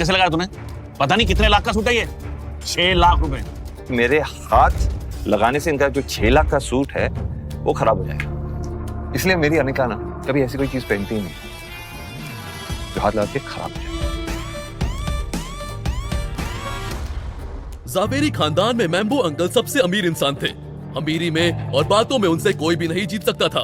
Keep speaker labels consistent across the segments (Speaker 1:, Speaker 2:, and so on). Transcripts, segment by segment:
Speaker 1: कैसे लगाया तूने? पता नहीं कितने लाख का सूट है ये। 6 लाख रुपए।
Speaker 2: मेरे हाथ लगाने से इनका जो 6 लाख का सूट है वो खराब हो जाएगा, इसलिए मेरी अनिका ना कभी ऐसी कोई चीज पहनती ही नहीं जो हाथ लगा के खराब हो जाए।
Speaker 3: जावेरी खानदान में मैम्बो अंकल सबसे अमीर इंसान थे। अमीरी में और बातों में उनसे कोई भी नहीं जीत सकता था।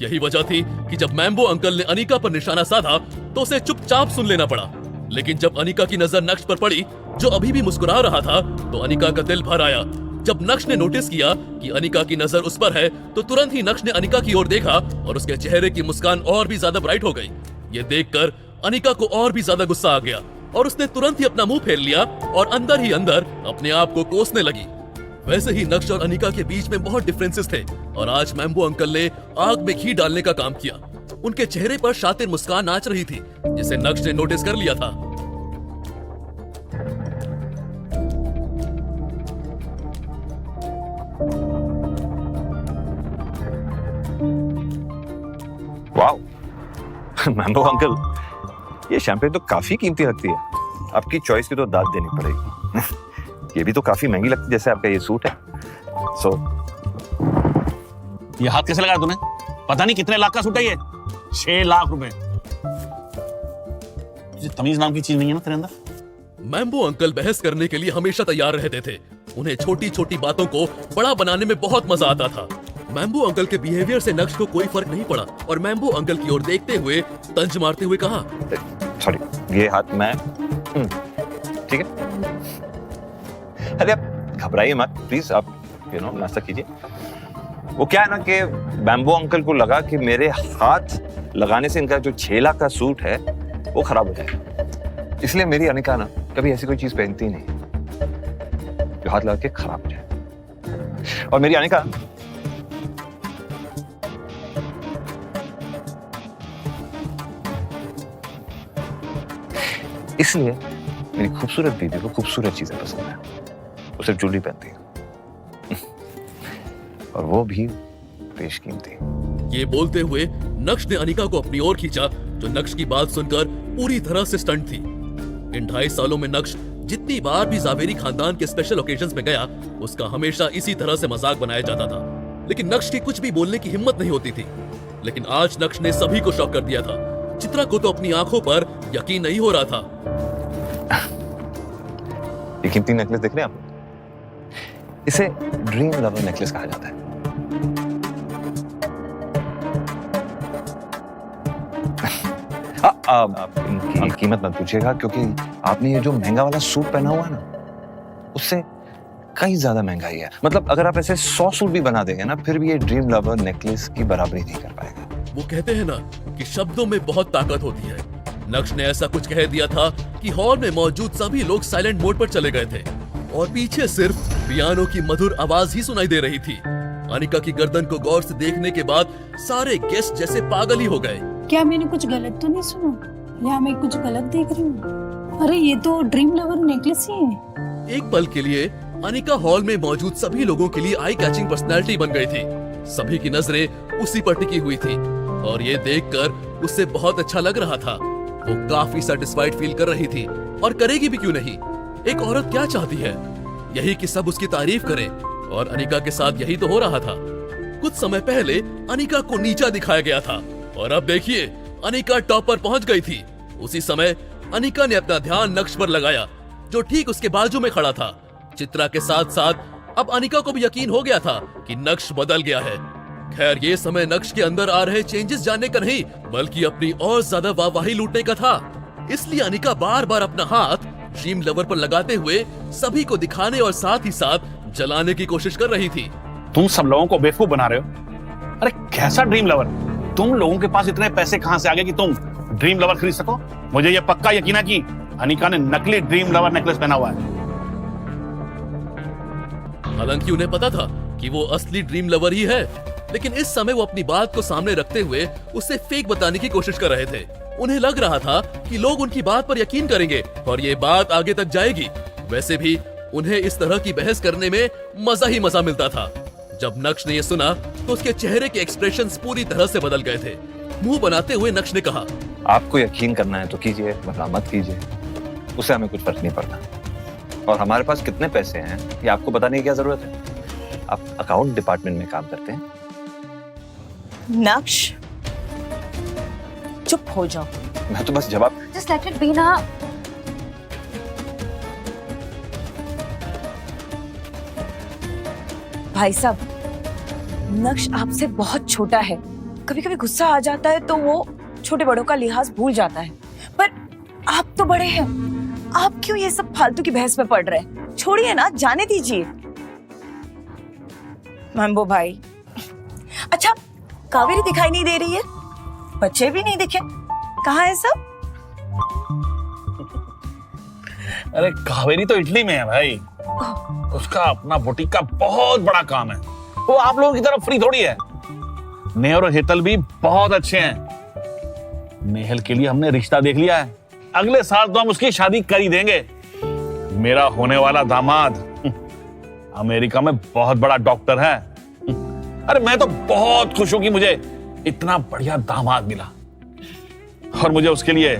Speaker 3: यही वजह थी कि जब मैम्बो अंकल ने अनिका पर निशाना साधा तो उसे चुपचाप सुन लेना पड़ा। लेकिन जब अनिका की नजर नक्श पर पड़ी, जो अभी भी मुस्कुरा रहा था, तो अनिका का दिल भर आया। जब नक्श ने नोटिस किया कि अनिका की नजर उस पर है, तो तुरंत ही नक्श ने अनिका की ओर देखा और उसके चेहरे की मुस्कान और भी ज्यादा ब्राइट हो गई। ये देखकर अनिका को और भी ज्यादा गुस्सा आ गया और उसने तुरंत ही अपना मुंह फेर लिया और अंदर ही अंदर अपने आप को कोसने लगी। वैसे ही नक्श और अनिका के बीच में बहुत डिफरेंसेस थे और आज मैम्बो अंकल ने आग में घी डालने का काम किया। उनके चेहरे पर शातिर मुस्कान नाच रही थी, जिसे नक्श ने नोटिस कर लिया था।
Speaker 2: वाओ, मैम्बो अंकल, ये शैंपेन तो काफी कीमती लगती है। आपकी चॉइस की तो दाद देनी पड़ेगी। ये भी तो काफी महंगी लगती है, जैसे आपका ये सूट है। सो
Speaker 1: ये हाथ कैसे लगाया तूने? पता नहीं कितने लाख का सूट है ये। 6 लाख रुपए। तमीज नाम की चीज नहीं है ना तेरे अंदर?
Speaker 3: मैम्बो अंकल बहस करने के लिए हमेशा तैयार रहते थे। उन्हें छोटी छोटी बातों को बड़ा बनाने में बहुत मजा आता था। मैम्बो अंकल के बिहेवियर से नक्श को कोई फर्क नहीं पड़ा और मैम्बो अंकल की ओर देखते हुए तंज मारते हुए कहा,
Speaker 2: सॉरी, ये हाथ मैं ठीक है। अरे आप घबराइए मत प्लीज, आप नाश्ता कीजिए। वो क्या है ना कि बैम्बो अंकल को लगा कि मेरे हाथ लगाने से इनका जो 6 लाख का सूट है वो खराब हो जाएगा, इसलिए मेरी अनिका ना कभी ऐसी कोई चीज पहनती ही नहीं जो हाथ लगा के खराब हो जाए। और मेरी अनिका इसलिए मेरी खूबसूरत बीबी को खूबसूरत चीजें पसंद है। वो सिर्फ ज्वेलरी पहनती है और वो भी बेशकीमती।
Speaker 3: ये बोलते हुए नक्श ने अनिका को अपनी ओर खींचा, जो नक्श की बात सुनकर पूरी तरह से स्टंट थी। इन 2.5 सालों में नक्श जितनी बार भी जावेरी खानदान के स्पेशल ओकेजन्स में गया, उसका हमेशा इसी तरह से मजाक बनाया जाता था। लेकिन नक्श की कुछ भी बोलने की हिम्मत नहीं होती थी। लेकिन आज नक्श ने सभी को शॉक कर दिया था। चित्रा को तो अपनी आंखों पर यकीन नहीं हो रहा था।
Speaker 2: ये कीमती नेकलेस देख रहे हैं आप? इसे ड्रीम लवर नेकलेस कहा जाता है। आप इनकी कीमत मत पूछिएगा, क्योंकि आपने ये जो महंगा वाला सूट पहना हुआ है ना, उससे कहीं ज्यादा महंगा ही है। मतलब अगर आप ऐसे 100 सूट भी बना देंगे ना, फिर भी ये ड्रीम लवर नेकलेस की बराबरी नहीं कर पाएगा।
Speaker 3: वो कहते हैं ना कि शब्दों में बहुत ताकत होती है। नक्श ने ऐसा कुछ कह दिया था कि हॉल में मौजूद सभी लोग साइलेंट मोड पर चले गए थे और पीछे सिर्फ पियानो की मधुर आवाज ही सुनाई दे रही थी। अनिका की गर्दन को गौर से देखने के बाद सारे गेस्ट जैसे पागल ही हो गए।
Speaker 4: क्या मैंने कुछ गलत तो नहीं सुना, या मैं कुछ गलत देख रही हूँ? अरे ये तो ड्रीम लवर नेकलेस ही है।
Speaker 3: एक पल के लिए अनिका हॉल में मौजूद सभी लोगों के लिए आई कैचिंग पर्सनैलिटी बन गई थी। सभी की नजरें उसी पर टिकी हुई थी और ये देखकर उसे बहुत अच्छा लग रहा था। वो काफी सेटिस्फाइड फील कर रही थी और करेगी भी क्यों नहीं। एक औरत क्या चाहती है? यही कि सब उसकी तारीफ करें और अनिका के साथ यही तो हो रहा था। कुछ समय पहले अनिका को नीचा दिखाया गया था और अब देखिए अनिका टॉप पर पहुंच गई थी। उसी समय अनिका ने अपना ध्यान नक्श पर लगाया, जो ठीक उसके बाजू में खड़ा था। चित्रा के साथ साथ अब अनिका को भी यकीन हो गया था कि नक्श बदल गया है। खैर ये समय नक्श के अंदर आ रहे चेंजेस जानने का नहीं, बल्कि अपनी और ज्यादा वाहवाही लूटने का था। इसलिए अनिका बार बार अपना हाथ ड्रीम लवर पर लगाते हुए सभी को दिखाने और साथ ही साथ जलाने की कोशिश कर रही थी।
Speaker 1: तुम सब लोगों को बेवकूफ बना रहे हो। अरे कैसा ड्रीम लवर? तुम लोगों के पास इतने पैसे कहां से आ गए कि तुम ड्रीम लवर खरीद सको? मुझे यह पक्का यकीन है कि अनिका ने नकली ड्रीम लवर नेकलेस पहना हुआ है।
Speaker 3: हालांकि उन्हें पता था कि वो असली ड्रीम लवर ही है, लेकिन इस समय वो अपनी बात को सामने रखते हुए उसे फेक बताने की कोशिश कर रहे थे। उन्हें लग रहा था कि लोग उनकी बात पर यकीन करेंगे और ये बात आगे तक जाएगी। वैसे भी उन्हें इस तरह की बहस करने में मजा ही मजा मिलता था। जब नक्श ने ये सुना तो उसके चेहरे के एक्सप्रेशंस पूरी तरह से बदल गए थे। मुंह बनाते हुए नक्श ने कहा,
Speaker 2: आपको यकीन करना है तो कीजिए, वरना मत कीजिए। उससे हमें कुछ फर्क नहीं पड़ता। और हमारे पास कितने पैसे हैं ये आपको बताने की क्या जरूरत है? आप अकाउंट डिपार्टमेंट में काम करते हैं।
Speaker 5: नक्श, चुप हो जाओ।
Speaker 2: मैं तो बस जवाब।
Speaker 6: Just let it be ना।
Speaker 5: भाई साहब, नक्श आपसे बहुत छोटा है, कभी कभी गुस्सा आ जाता है तो वो छोटे बड़ों का लिहाज भूल जाता है, पर आप तो बड़े हैं, आप क्यों ये सब फालतू की बहस में पड़ रहे हैं? छोड़िए ना, जाने दीजिए। मैम्बो भाई, अच्छा कावेरी दिखाई नहीं दे रही है, बच्चे भी नहीं दिखे, कहाँ है सब?
Speaker 1: अरे कावेरी तो इटली में है भाई, उसका अपना बुटीक का बहुत बड़ा काम है, वो आप लोगों की तरफ फ्री थोड़ी है। नेहर और हेतल भी बहुत अच्छे हैं। नेहल के लिए हमने रिश्ता देख लिया है, अगले साल तो हम उसकी शादी कर ही देंगे। मेरा होने वाला दामाद अमेरिका में बहुत बड़ा डॉक्टर है। अरे मैं तो बहुत खुश हूं कि मुझे इतना बढ़िया दामाद मिला, और मुझे उसके लिए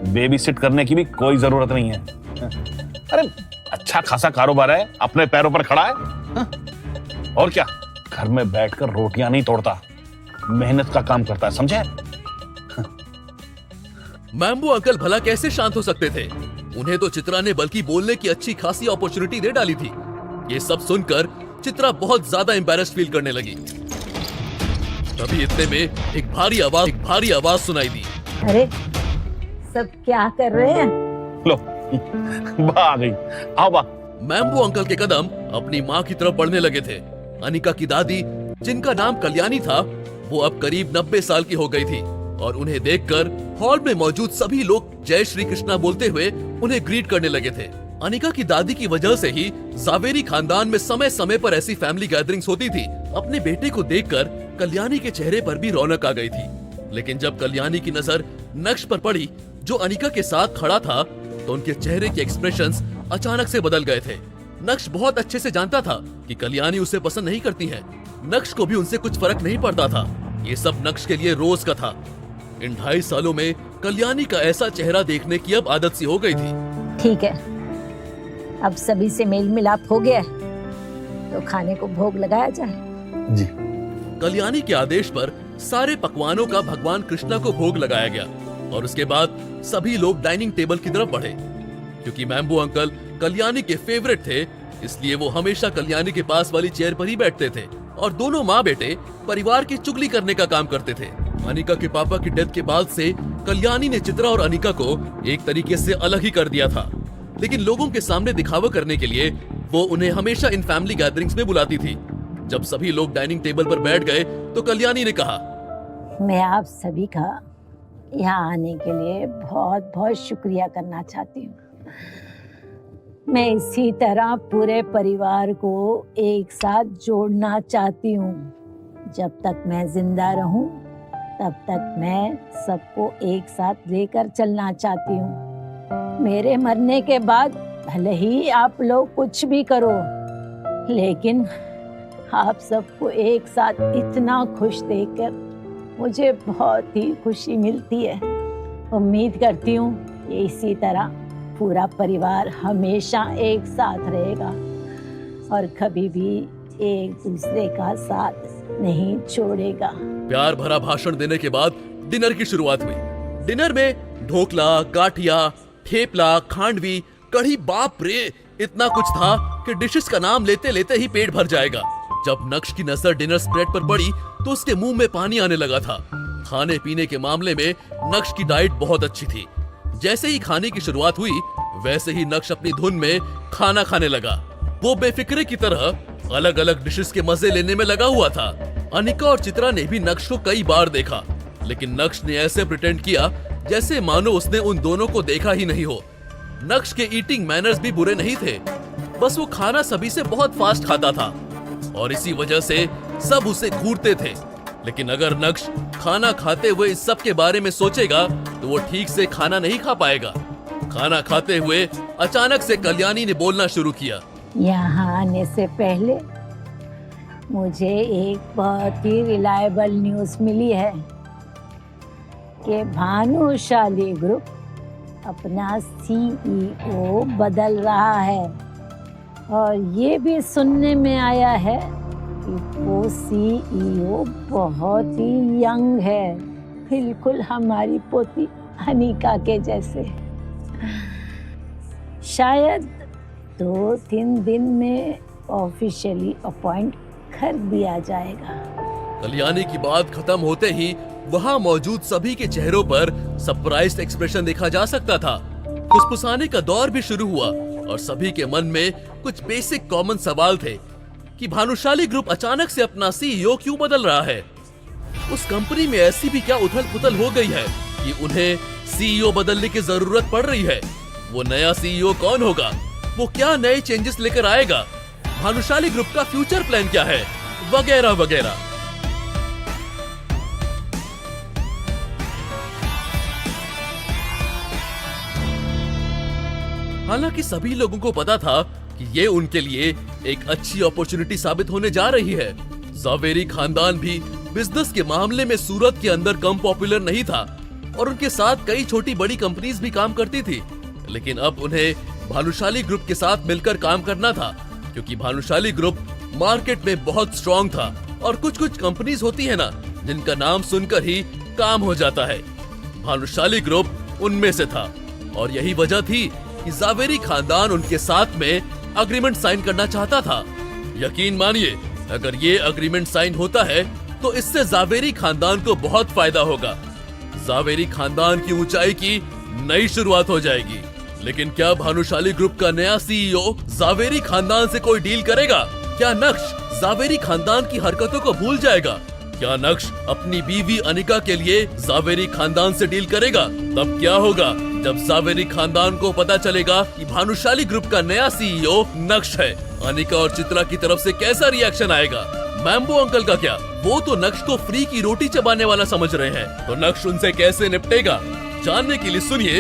Speaker 1: बेबी सिट करने की भी कोई जरूरत नहीं है। अरे अच्छा खासा कारोबार है, अपने पैरों पर खड़ा है, और क्या, घर में बैठकर रोटियां नहीं तोड़ता, मेहनत का काम करता है, समझे?
Speaker 3: मैम्बो अंकल भला कैसे शांत हो सकते थे? उन्हें तो चित्रा ने बल्कि बोलने की अच्छी खासी अपॉर्चुनिटी दे डाली थी। ये सब सुनकर चित्रा बहुत ज्यादा एम्बैरेस्ड फील करने लगी। तभी इतने में एक भारी आवाज सुनाई दी।
Speaker 6: अरे सब क्या कर रहे हैं?
Speaker 1: लो बा आ गई, आओ बा।
Speaker 3: मैम्बो अंकल के कदम अपनी माँ की तरफ बढ़ने लगे थे। अनिका की दादी, जिनका नाम कल्याणी था, वो अब करीब 90 साल की हो गई थी, और उन्हें देखकर हॉल में मौजूद सभी लोग जय श्री कृष्णा बोलते हुए उन्हें ग्रीट करने लगे थे। अनिका की दादी की वजह से ही जावेरी खानदान में समय समय पर ऐसी फैमिली गैदरिंग्स होती थी। अपने बेटे को देखकर कल्याणी के चेहरे पर भी रौनक आ गई थी। लेकिन जब कल्याणी की नजर नक्श पर पड़ी, जो अनिका के साथ खड़ा था, तो उनके चेहरे के एक्सप्रेशंस अचानक से बदल गए थे। नक्श बहुत अच्छे से जानता था कि कल्याणी उसे पसंद नहीं करती है। नक्श को भी उनसे कुछ फर्क नहीं पड़ता था। ये सब नक्श के लिए रोज का था। इन 2.5 सालों में कल्याणी का ऐसा चेहरा देखने की अब आदत सी हो गई थी।
Speaker 6: ठीक है, अब सभी से मेल मिलाप हो गया है, तो खाने को भोग लगाया जाए।
Speaker 1: जी।
Speaker 3: कल्याणी के आदेश पर सारे पकवानों का भगवान कृष्णा को भोग लगाया गया, और उसके बाद सभी लोग डाइनिंग टेबल की तरफ बढ़े। क्योंकि मैम्बो अंकल कल्याणी के फेवरेट थे, इसलिए वो हमेशा कल्याणी के पास वाली चेयर पर ही बैठते थे, और दोनों माँ बेटे परिवार की चुगली करने का काम करते थे। अनिका के पापा की डेथ के बाद से कल्याणी ने चित्रा और अनिका को एक तरीके से अलग ही कर दिया था, लेकिन लोगों के सामने दिखावा करने के लिए वो उन्हें हमेशा इन फैमिली गैदरिंग्स में बुलाती थी। जब सभी लोग डाइनिंग टेबल पर बैठ गए तो कल्याणी ने कहा,
Speaker 6: मैं आप सभी का यहाँ आने के लिए बहुत बहुत शुक्रिया करना चाहती हूँ। मैं इसी तरह पूरे परिवार को एक साथ जोड़ना चाहती हूँ। जब तक मैं जिंदा रहूँ, तब तक मैं सबको एक साथ लेकर चलना चाहती हूँ। मेरे मरने के बाद भले ही आप लोग कुछ भी करो, लेकिन आप सबको एक साथ इतना खुश देखकर मुझे बहुत ही खुशी मिलती है। उम्मीद करती हूँ कि इसी तरह पूरा परिवार हमेशा एक साथ रहेगा और कभी भी एक दूसरे का साथ नहीं छोड़ेगा।
Speaker 3: प्यार भरा भाषण देने के बाद डिनर की शुरुआत हुई। डिनर में ढोकला, गाठिया, ठेपला, खांडवी, कढ़ी, बाप रे, इतना कुछ था कि डिशेस का नाम लेते लेते ही पेट भर जाएगा। जब नक्श की नजर डिनर स्प्रेड पर पड़ी तो उसके मुंह में पानी आने लगा था। खाने पीने के मामले में नक्श की डाइट बहुत अच्छी थी। जैसे ही खाने की शुरुआत हुई, वैसे ही नक्श अपनी धुन में खाना खाने लगा। वो बेफिक्रे की तरह अलग अलग डिशेस के मजे लेने में लगा हुआ था। अनिका और चित्रा ने भी नक्श को कई बार देखा, लेकिन नक्श ने ऐसे प्रिटेंड किया जैसे मानो उसने उन दोनों को देखा ही नहीं हो। नक्श के ईटिंग मैनर्स भी बुरे नहीं थे, बस वो खाना सभी से बहुत फास्ट खाता था और इसी वजह से सब उसे घूरते थे। लेकिन अगर नक्श खाना खाते हुए इस सब के बारे में सोचेगा तो वो ठीक से खाना नहीं खा पाएगा। खाना खाते हुए अचानक से कल्याणी ने बोलना शुरू किया।
Speaker 6: यहाँ आने से पहले मुझे एक बहुत ही रिलायबल न्यूज़ मिली है कि भानुशाली ग्रुप अपना सीईओ बदल रहा है और ये भी सुनने में आया है कि वो सीईओ बहुत ही यंग है, बिल्कुल हमारी पोती अनिका के जैसे। शायद 2-3 दिन में ऑफिशियली अपॉइंट कर दिया जाएगा।
Speaker 3: कल्याणी की बात खत्म होते ही वहाँ मौजूद सभी के चेहरों पर सरप्राइज एक्सप्रेशन देखा जा सकता था। फुसफुसाने का दौर भी शुरू हुआ और सभी के मन में कुछ बेसिक कॉमन सवाल थे कि भानुशाली ग्रुप अचानक से अपना सीईओ क्यों बदल रहा है। उस कंपनी में ऐसी भी क्या उथल पुथल हो गई है कि उन्हें सीईओ बदलने की जरूरत पड़ रही है। वो नया सीईओ कौन होगा, वो क्या नए चेंजेस लेकर आएगा, भानुशाली ग्रुप का फ्यूचर प्लान क्या है, वगैरह वगैरह। हालांकि सभी लोगों को पता था कि ये उनके लिए एक अच्छी अपॉर्चुनिटी साबित होने जा रही है। जावेरी खानदान भी बिजनेस के मामले में सूरत के अंदर कम पॉपुलर नहीं था और उनके साथ कई छोटी बड़ी कंपनीज भी काम करती थी, लेकिन अब उन्हें भानुशाली ग्रुप के साथ मिलकर काम करना था क्योंकि भानुशाली ग्रुप मार्केट में बहुत स्ट्रॉन्ग था और कुछ कुछ कंपनीज होती है ना जिनका नाम सुनकर ही काम हो जाता है। भानुशाली ग्रुप उनमें से था और यही वजह थी कि जावेरी खानदान उनके साथ में अग्रीमेंट साइन करना चाहता था। यकीन मानिए, अगर ये अग्रीमेंट साइन होता है तो इससे जावेरी खानदान को बहुत फायदा होगा। जावेरी खानदान की ऊंचाई की नई शुरुआत हो जाएगी। लेकिन क्या भानुशाली ग्रुप का नया सीईओ जावेरी खानदान से कोई डील करेगा? क्या नक्श जावेरी खानदान की हरकतों को भूल जाएगा? क्या नक्श अपनी बीवी अनिका के लिए जावेरी खानदान से डील करेगा? तब क्या होगा जब जावेरी खानदान को पता चलेगा कि भानुशाली ग्रुप का नया सीईओ नक्श है? अनिका और चित्रा की तरफ से कैसा रिएक्शन आएगा? मैम्बो अंकल का क्या? वो तो नक्श को फ्री की रोटी चबाने वाला समझ रहे हैं, तो नक्श उनसे कैसे निपटेगा? जानने के लिए सुनिए